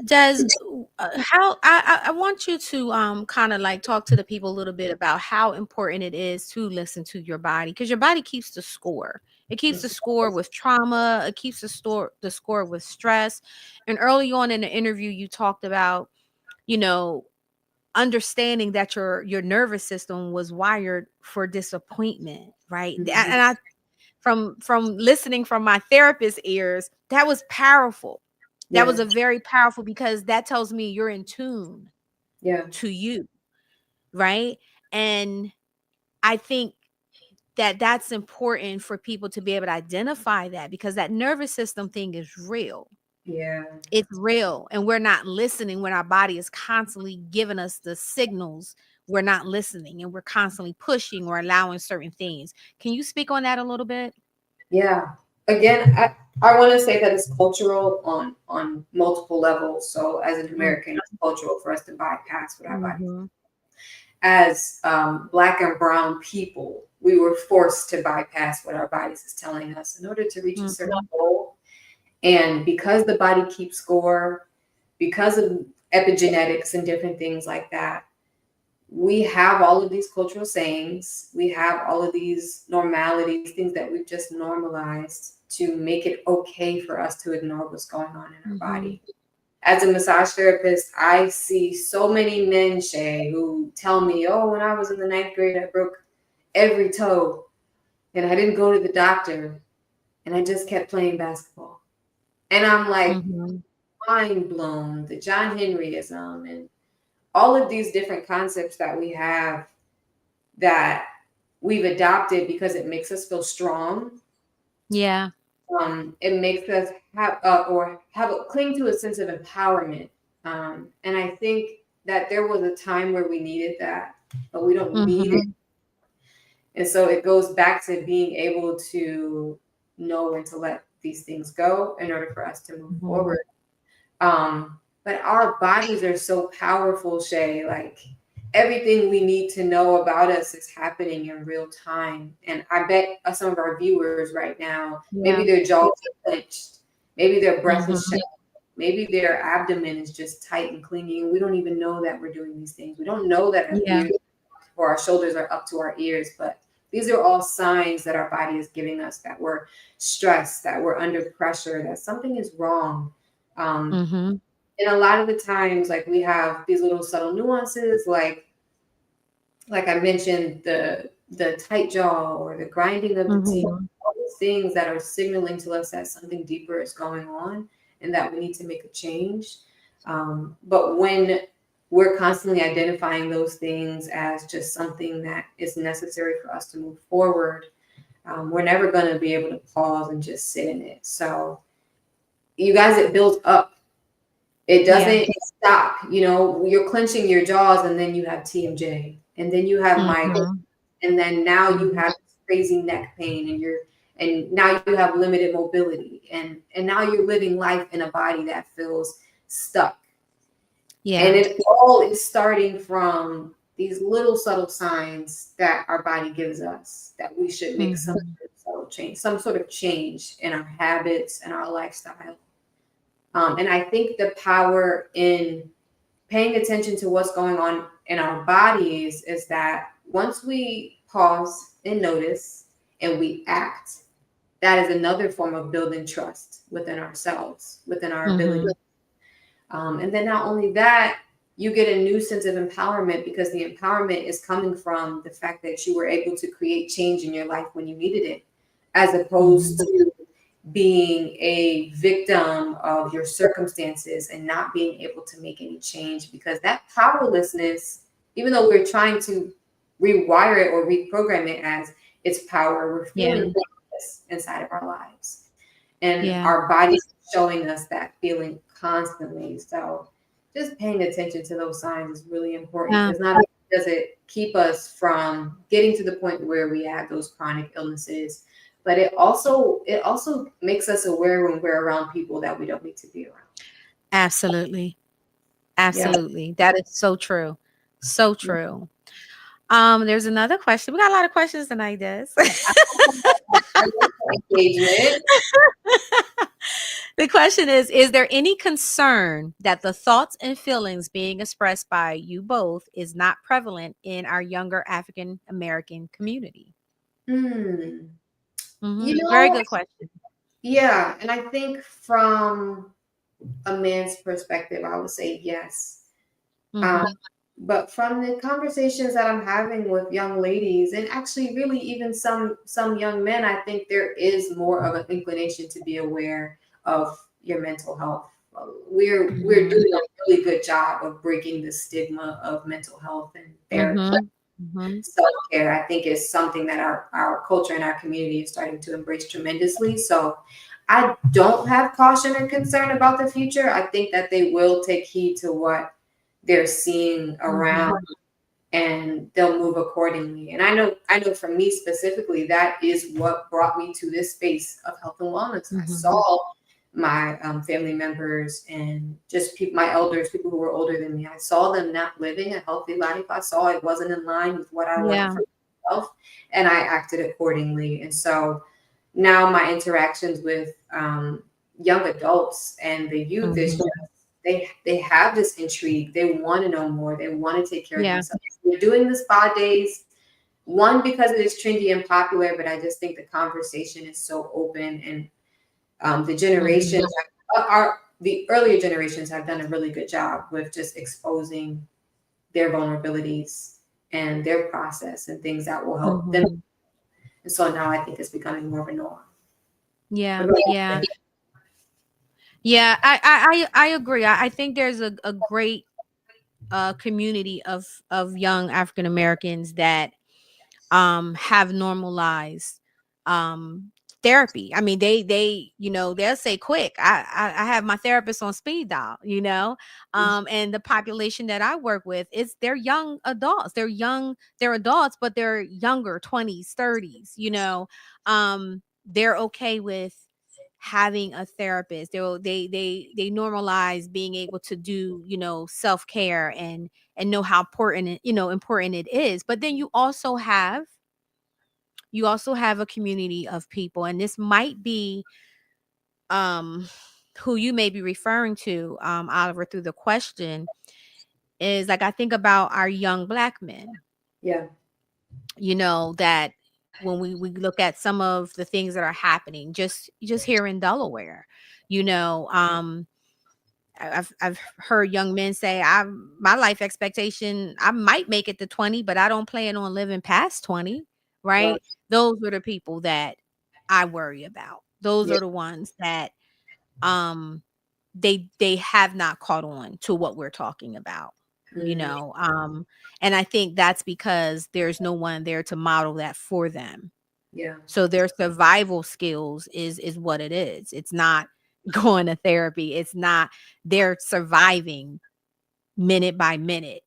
Des, how I want you to kind of like talk to the people a little bit about how important it is to listen to your body, because your body keeps the score. It keeps the score with trauma. It keeps the score with stress. And early on in the interview, you talked about, understanding that your nervous system was wired for disappointment, right? And I, from listening from my therapist's ears, that was powerful. That was a very powerful, because that tells me you're in tune to you, right? And I think that that's important for people to be able to identify that, because that nervous system thing is real. Yeah. It's real. And we're not listening when our body is constantly giving us the signals. We're not listening, and we're constantly pushing or allowing certain things. Can you speak on that a little bit? Yeah. Again, I want to say that it's cultural on multiple levels. So as an American, it's cultural for us to bypass what our bodies. As Black and brown people, we were forced to bypass what our bodies is telling us in order to reach a certain goal. And because the body keeps score, because of epigenetics and different things like that, we have all of these cultural sayings. We have all of these normalities, things that we've just normalized to make it okay for us to ignore what's going on in our body. As a massage therapist, I see so many men, Shay, who tell me, oh, when I was in the 9th grade, I broke every toe and I didn't go to the doctor and I just kept playing basketball. And I'm like, mind blown. The John Henryism and all of these different concepts that we have that we've adopted because it makes us feel strong. Yeah. It makes us cling to a sense of empowerment. And I think that there was a time where we needed that, but we don't need it. And so it goes back to being able to know when to let these things go in order for us to move forward. But our bodies are so powerful, Shay. Like, everything we need to know about us is happening in real time. And I bet some of our viewers right now, maybe their jaws are clenched Maybe their breath is Mm-hmm. shallow. Maybe their abdomen is just tight and clinging. We don't even know that we're doing these things. We don't know that our Yeah. ears or our shoulders are up to our ears, but these are all signs that our body is giving us that we're stressed, that we're under pressure, that something is wrong. Um, Mm-hmm. and a lot of the times, like we have these little subtle nuances, like I mentioned, the tight jaw or the grinding of the teeth, Mm-hmm. all these things that are signaling to us that something deeper is going on and that we need to make a change. But when we're constantly identifying those things as just something that is necessary for us to move forward, we're never going to be able to pause and just sit in it. So, you guys, it builds up. It Yeah. doesn't stop. You know, you're clenching your jaws, and then you have TMJ, and then you have migraine, Mm-hmm. and then now you Mm-hmm. have this crazy neck pain, and now you have limited mobility, and now you're living life in a body that feels stuck. And Yeah. it all is starting from these little subtle signs that our body gives us that we should make some Mm-hmm. sort of subtle change, some sort of change in our habits and our lifestyle. And I think the power in paying attention to what's going on in our bodies is that once we pause and notice and we act, that is another form of building trust within ourselves, within our ability. Mm-hmm. And then not only that, you get a new sense of empowerment because the empowerment is coming from the fact that you were able to create change in your life when you needed it, as opposed Mm-hmm. to being a victim of your circumstances and not being able to make any change, because that powerlessness, even though we're trying to rewire it or reprogram it as its power, we're Yeah. feeling powerless inside of our lives. And Yeah. our bodies showing us that feeling constantly. So just paying attention to those signs is really important, Yeah. because not only does it keep us from getting to the point where we have those chronic illnesses, but it also makes us aware when we're around people that we don't need to be around. Absolutely. Yeah. Absolutely. That is so true. So true. There's another question. We got a lot of questions tonight, Des. I like that engagement. The question is there any concern that the thoughts and feelings being expressed by you both is not prevalent in our younger African American community? Hmm. You Very know, good question. yeah, and I think from a man's perspective, I would say yes. Um, Mm-hmm. but from the conversations that I'm having with young ladies, and actually really even some young men, I think there is more of an inclination to be aware of your mental health. We're Mm-hmm. doing a really good job of breaking the stigma of mental health and therapy. Mm-hmm. Mm-hmm. Self-care, I think, is something that our culture and our community is starting to embrace tremendously. So I don't have caution and concern about the future. I think that they will take heed to what they're seeing Mm-hmm. around, and they'll move accordingly. And I know for me specifically, that is what brought me to this space of health and wellness. I Mm-hmm. saw my family members and just people, my elders, people who were older than me. I saw them not living a healthy life. I saw it wasn't in line with what I wanted Yeah. for myself, and I acted accordingly. And so now my interactions with young adults and the youth is Mm-hmm. just they have this intrigue. They want to know more. They want to take care of Yeah. themselves. We're doing the spa days, one, because it is trendy and popular, but I just think the conversation is so open, and the generations Mm-hmm. are the earlier generations have done a really good job with just exposing their vulnerabilities and their process and things that will help them. Mm-hmm. And so now I think it's becoming more of a norm. What Yeah. about Yeah. you? Yeah. I agree. I think there's a great community of young African Americans that have normalized um therapy. I mean, they'll say quick, I have my therapist on speed dial, and the population that I work with is they're young adults. They're adults, but they're younger, 20s, 30s, they're okay with having a therapist. They normalize being able to do, self-care and know how important it is. But then you also have a community of people, and this might be um who you may be referring to, Oliver, through the question, is like, I think about our young Black men, Yeah. that when we look at some of the things that are happening just here in Delaware, you know, I've heard young men say, my life expectation, I might make it to 20, but I don't plan on living past 20, Wow. right? Those are the people that I worry about. Those Yeah. are the ones that um they have not caught on to what we're talking about, Mm, and I think that's because there's no one there to model that for them. yeah. So their survival skills is what it is. It's not going to therapy. It's not, they're surviving minute by minute.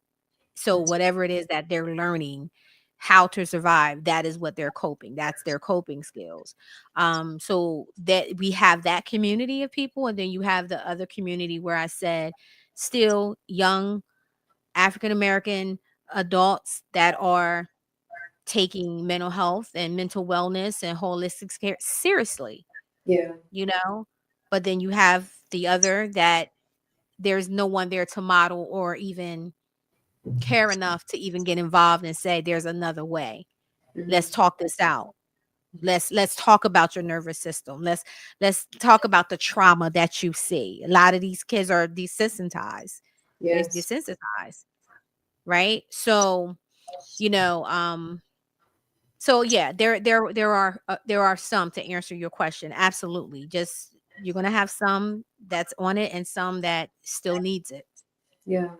So Mm, whatever it is that they're learning how to survive, that is what they're coping. That's their coping skills. So that we have that community of people, and then you have the other community where I said still young African American adults that are taking mental health and mental wellness and holistic care seriously, yeah. you know? But then you have the other that there's no one there to model or even care enough to even get involved and say there's another way. Let's Mhm. talk this out. Let's talk about your nervous system. Let's talk about the trauma that you see. A lot of these kids are desensitized. They're Yes. desensitized, right? So, you know, so yeah, there are some, to answer your question. Absolutely. Just, you're going to have some that's on it and some that still needs it. Yeah.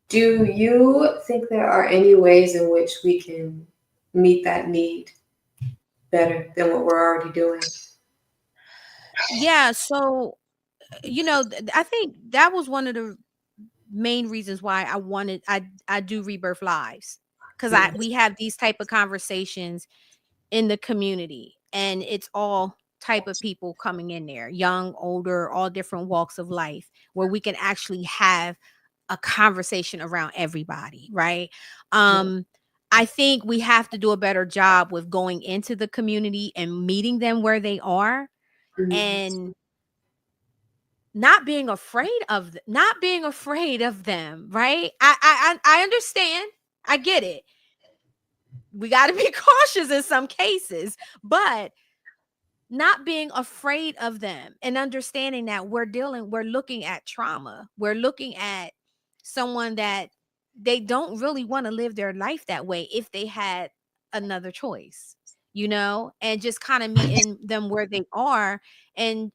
Do you think there are any ways in which we can meet that need better than what we're already doing? Yeah, so I think that was one of the main reasons why I do Rebirth Lives, cuz I Mm, we have these type of conversations in the community, and it's all type of people coming in there, young, older, all different walks of life, where we can actually have a conversation around everybody, right? yeah. um I think we have to do a better job with going into the community and meeting them where they are, Mhm. and not being afraid of them, right? I understand. I get it. We got to be cautious in some cases, but not being afraid of them and understanding that we're looking at trauma. We're looking at someone that they don't really want to live their life that way if they had another choice, and just kind of meeting them where they are, and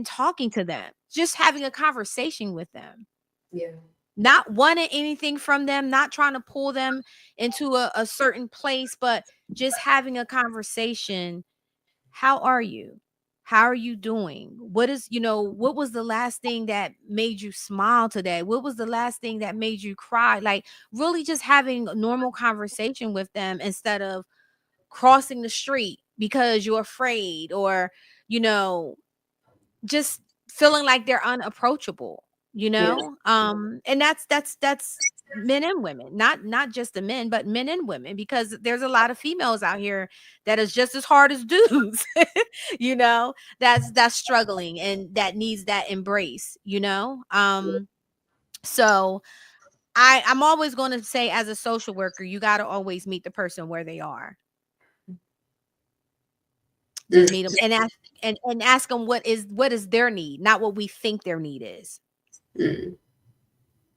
talking to them, just having a conversation with them, Yeah. not wanting anything from them, not trying to pull them into a certain place, but just having a conversation. How are you? How are you doing? What was the last thing that made you smile today? What was the last thing that made you cry? Like, really just having a normal conversation with them instead of crossing the street because you're afraid, or, you know, just feeling like they're unapproachable, Yeah. and that's men and women, not just the men, but men and women, because there's a lot of females out here that is just as hard as dudes, that's struggling and that needs that embrace, so I'm always going to say, as a social worker, you got to always meet the person where they are. Just Mm, meet them and ask them what is their need, not what we think their need is. mm,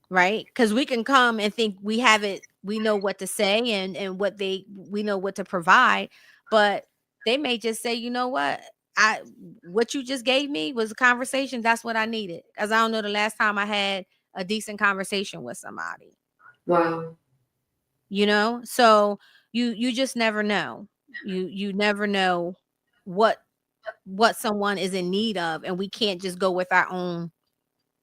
Right? Because we can come and think we have it, we know what to say, and we know what to provide, but they may just say, you know what, I what you just gave me was a conversation. That's what I needed, because I don't know the last time I had a decent conversation with somebody. wow. So you just never know. You never know what someone is in need of, and we can't just go with our own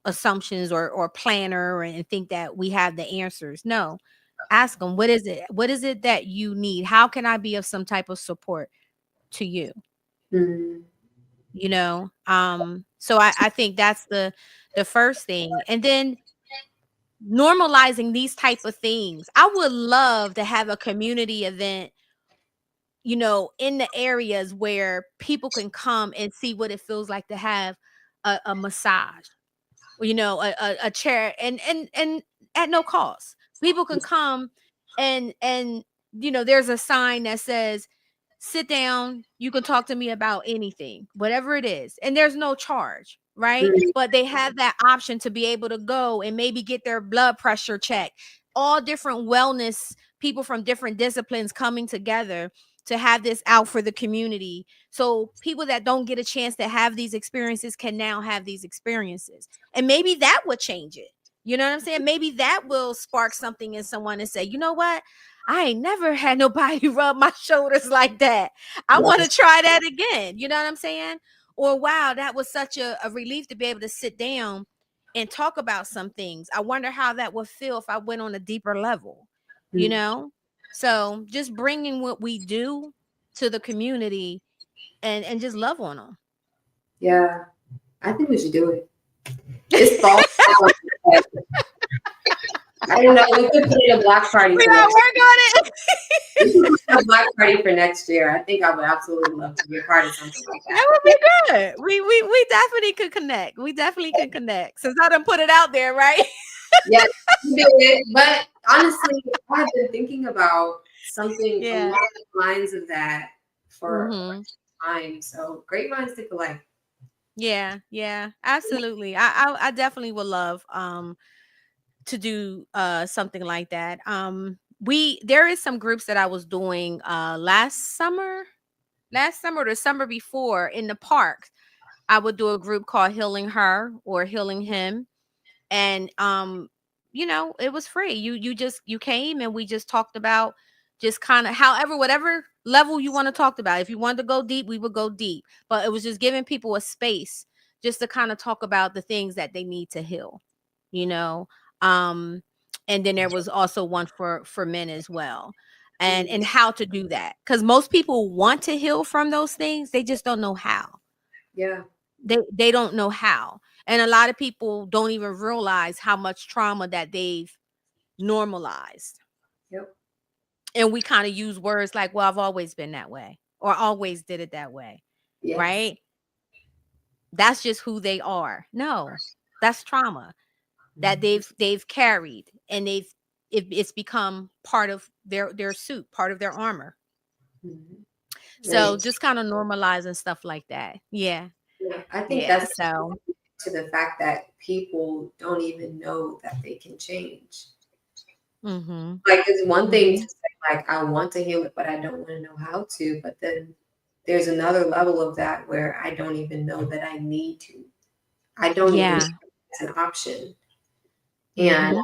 assumptions or planner and think that we have the answers. No, ask them, what is it that you need? How can I be of some type of support to you? Mm, So I think that's the first thing, and then normalizing these type of things. I would love to have a community event in the areas where people can come and see what it feels like to have a massage, a chair, and at no cost. People can come and there's a sign that says, sit down, you can talk to me about anything, whatever it is. And there's no charge, right? But they have that option to be able to go and maybe get their blood pressure checked. All different wellness people from different disciplines coming together to have this out for the community. So people that don't get a chance to have these experiences can now have these experiences. And maybe that would change it. You know what I'm saying? Maybe that will spark something in someone and say, you know what? I ain't never had nobody rub my shoulders like that. I want to try that again. You know what I'm saying? Or, wow, that was such a relief to be able to sit down and talk about some things. I wonder how that would feel if I went on a deeper level, you know? So just bringing what we do to the community and just love on them. Yeah, I think we should do it. It's fall. I don't know. We could put in a block party. We gotta work on it. We could put a block party for next year. I think I would absolutely love to be a part of something like that. That would be good. We definitely could connect. We definitely can connect. Since I done put it out there, right? Yes, you did. But honestly, I've been thinking about something along the lines of that for time. So great minds think alike. Yeah, absolutely. I definitely would love to do something like that. There is some groups that I was doing last summer or the summer before in the park. I would do a group called Healing Her or Healing Him. And it was free. You came and we just talked about just kind of whatever level you want to talk about. If you wanted to go deep, we would go deep. But it was just giving people a space just to kind of talk about the things that they need to heal, you know. And then there was also one for men as well. And how to do that. Because most people want to heal from those things. They just don't know how. Yeah. They don't know how. And a lot of people don't even realize how much trauma that they've normalized. Yep. And we kind of use words like, well, I've always been that way or always did it that way. Yes. Right? That's just who they are. No, that's trauma that they've carried and it's become part of their suit, part of their armor. So just kind of normalizing stuff like that. Yeah. I think that's so to the fact that people don't even know that they can change. Like it's one thing to say, like, I want to heal it, but I don't want to know how to. But then there's another level of that where I don't even know that I need to. I don't even know it's an option. And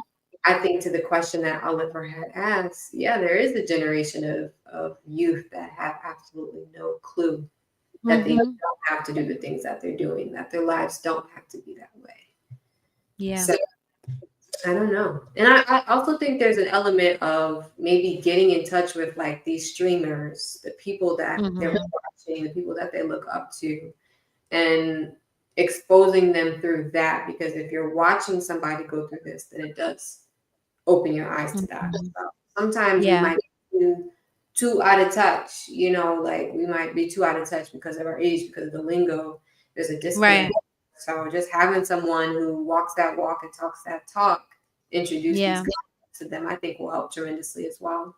I think to the question that Oliver had asked, there is a generation of youth that have absolutely no clue that they don't have to do the things that they're doing, that their lives don't have to be that way. Yeah. So I don't know. And I also think there's an element of maybe getting in touch with like these streamers, the people that they're watching, the people that they look up to, and exposing them through that. Because if you're watching somebody go through this, then it does open your eyes to that. So sometimes we might be too out of touch, like we might be too out of touch because of our age, because of the lingo. There's a disconnect. Right. So just having someone who walks that walk and talks that talk, introduce these to them, I think will help tremendously as well.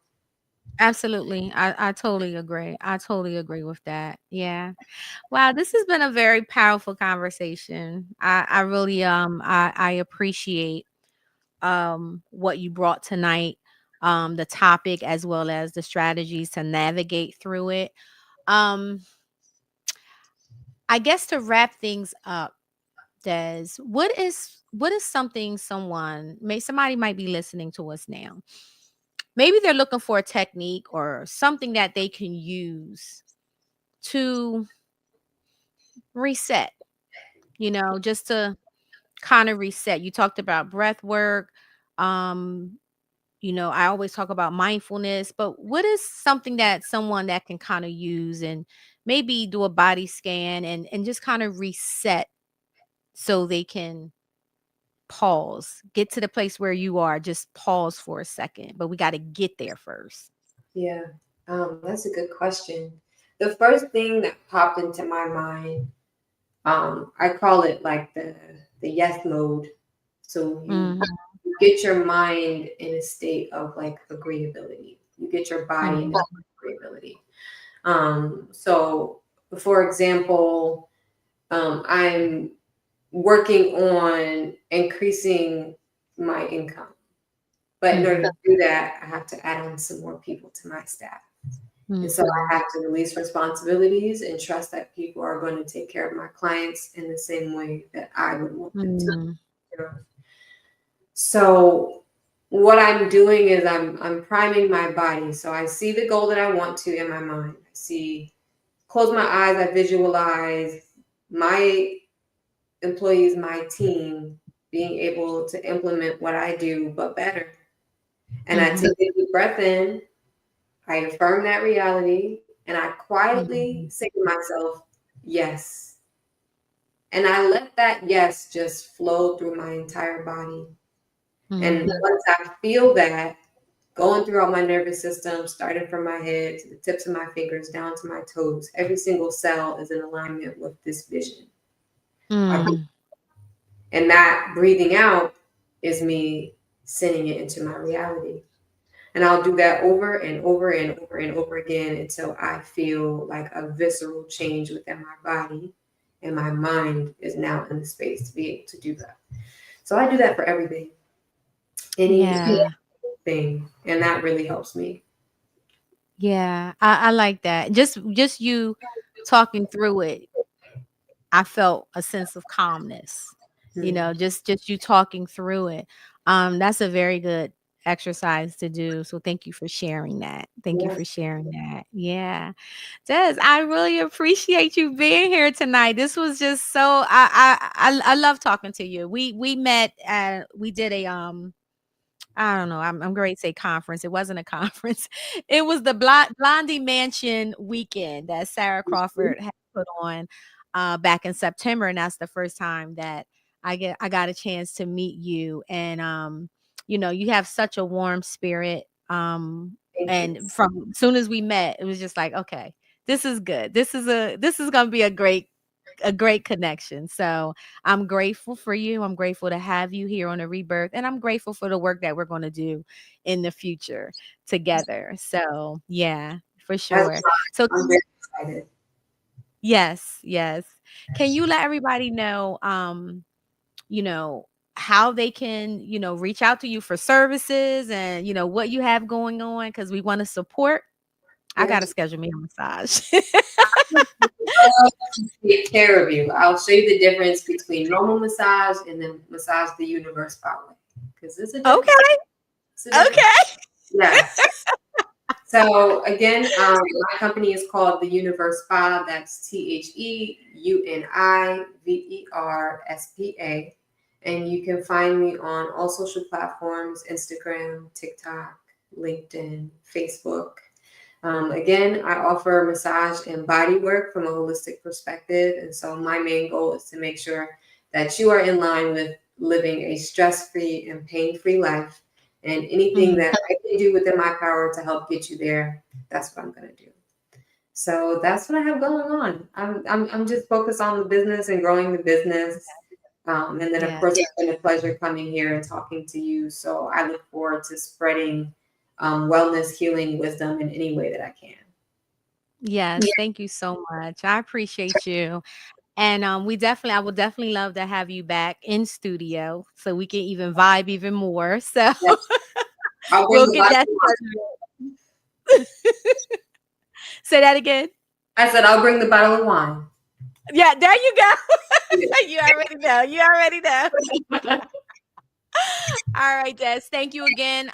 Absolutely. I totally agree. I totally agree with that. Yeah. Wow. This has been a very powerful conversation. I really, I appreciate, what you brought tonight, the topic, as well as the strategies to navigate through it. I guess to wrap things up, Des, what is something somebody might be listening to us now. Maybe they're looking for a technique or something that they can use to reset, just to kind of reset. You talked about breath work. I always talk about mindfulness, but what is something that someone that can kind of use and maybe do a body scan and just kind of reset so they can pause, get to the place where you are, just pause for a second, but we got to get there first. Yeah. That's a good question. The first thing that popped into my mind, I call it like the yes mode. So you Mm-hmm. get your mind in a state of like agreeability. You get your body in Mm-hmm. a state of agreeability. So for example, I'm working on increasing my income. But in order Mm-hmm. to do that, I have to add on some more people to my staff. And so Mm-hmm. I have to release responsibilities and trust that people are going to take care of my clients in the same way that I would want them to. Mm-hmm. You know? So what I'm doing is I'm priming my body. So I see the goal that I want to in my mind. I see, close my eyes, I visualize my employees, my team being able to implement what I do, but better. And I Mm-hmm. take a deep breath in, I affirm that reality, and I quietly Mm-hmm. say to myself, yes. And I let that yes just flow through my entire body. And Mm-hmm. once I feel that going throughout my nervous system, starting from my head to the tips of my fingers down to my toes, every single cell is in alignment with this vision. Mm-hmm. And that breathing out is me sending it into my reality. And I'll do that over and over and over and over again until I feel like a visceral change within my body and my mind is now in the space to be able to do that. So I do that for everything, Yeah. anything, and that really helps me. Yeah. I like that. Just you talking through it, I felt a sense of calmness. Hmm. Just you talking through it. That's a very good exercise to do. So thank you for sharing that. Thank you Yeah, for sharing that. Yeah. Des, I really appreciate you being here tonight. This was just so I love talking to you. We met we did a I don't know. I'm going to say conference. It wasn't a conference. It was the Blondie Mansion weekend that Sarah Crawford had put on back in September, and that's the first time that I got a chance to meet you. And you have such a warm spirit. thank you. And from soon as we met, it was just like, okay, this is good. This is going to be a great connection. So I'm grateful for you. I'm grateful to have you here on a Rebirth, and I'm grateful for the work that we're going to do in the future together. So yeah, for That's sure. So I'm very excited. yes, yes. Can you let everybody know, you know, how they can, reach out to you for services and what you have going on because we want to support. I got to Yes. schedule me a massage. Take care of you. I'll show you the difference between normal massage and then massage the Universpa way. Because there's a difference. Okay. It's a difference. Okay. Yes. So again, my company is called the Universpa. That's TheUniverspa, and you can find me on all social platforms: Instagram, TikTok, LinkedIn, Facebook. Again, I offer massage and body work from a holistic perspective, and so my main goal is to make sure that you are in line with living a stress-free and pain-free life. And anything Mhm. that I can do within my power to help get you there, that's what I'm going to do. So that's what I have going on. I'm just focused on the business and growing the business. And then, of Yeah. course, it's been a pleasure coming here and talking to you. So I look forward to spreading wellness, healing, wisdom in any way that I can. Yes, thank you so much. I appreciate you. And I would definitely love to have you back in studio so we can even vibe even more. So Yeah, I'll bring we'll the get bottle that of wine. scheduled. Say that again. I said I'll bring the bottle of wine. Yeah, there you go. Yeah. You already know. You already know. All right, Des. Thank you again.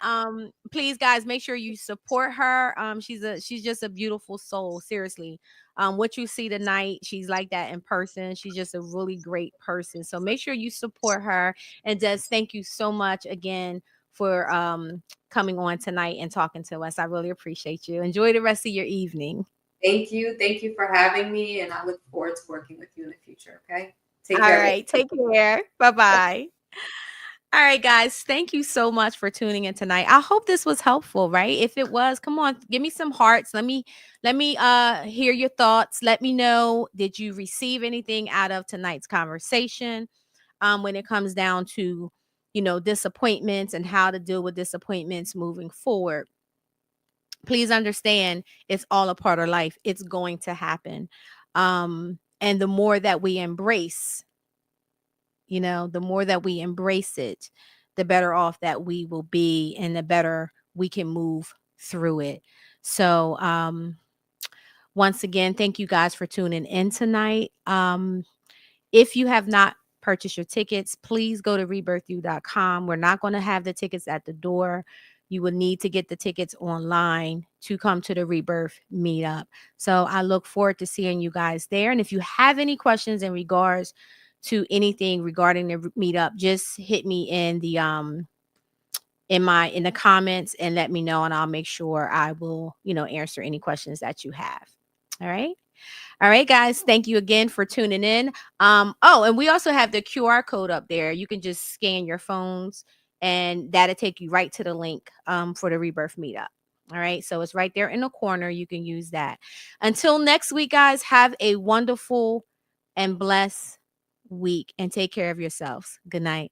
Please, guys, make sure you support her. She's just a beautiful soul. Seriously. What you see tonight, she's like that in person. She's just a really great person. So make sure you support her. And Des, thank you so much again for coming on tonight and talking to us. I really appreciate you. Enjoy the rest of your evening. Thank you. Thank you for having me, and I look forward to working with you in the future. Okay. Take All care. right. Take care. Bye bye. All right, guys. Thank you so much for tuning in tonight. I hope this was helpful, right? If it was, come on, give me some hearts. Let me hear your thoughts. Let me know, did you receive anything out of tonight's conversation? When it comes down to, disappointments and how to deal with disappointments moving forward. Please understand, it's all a part of life. It's going to happen. And the more that we embrace, the more that we embrace it, the better off that we will be and the better we can move through it. So, once again, thank you guys for tuning in tonight. If you have not purchased your tickets, please go to rebirthu.com. We're not going to have the tickets at the door. You will need to get the tickets online to come to the Rebirth meetup. So I look forward to seeing you guys there. And if you have any questions in regards to anything regarding the meetup, just hit me in the in the comments and let me know, and I'll make sure I will, answer any questions that you have. All right. All right, guys. Thank you again for tuning in. And we also have the QR code up there. You can just scan your phones and that'll take you right to the link for the Rebirth meetup. All right. So it's right there in the corner. You can use that. Until next week, guys, have a wonderful and blessed week and take care of yourselves. Good night.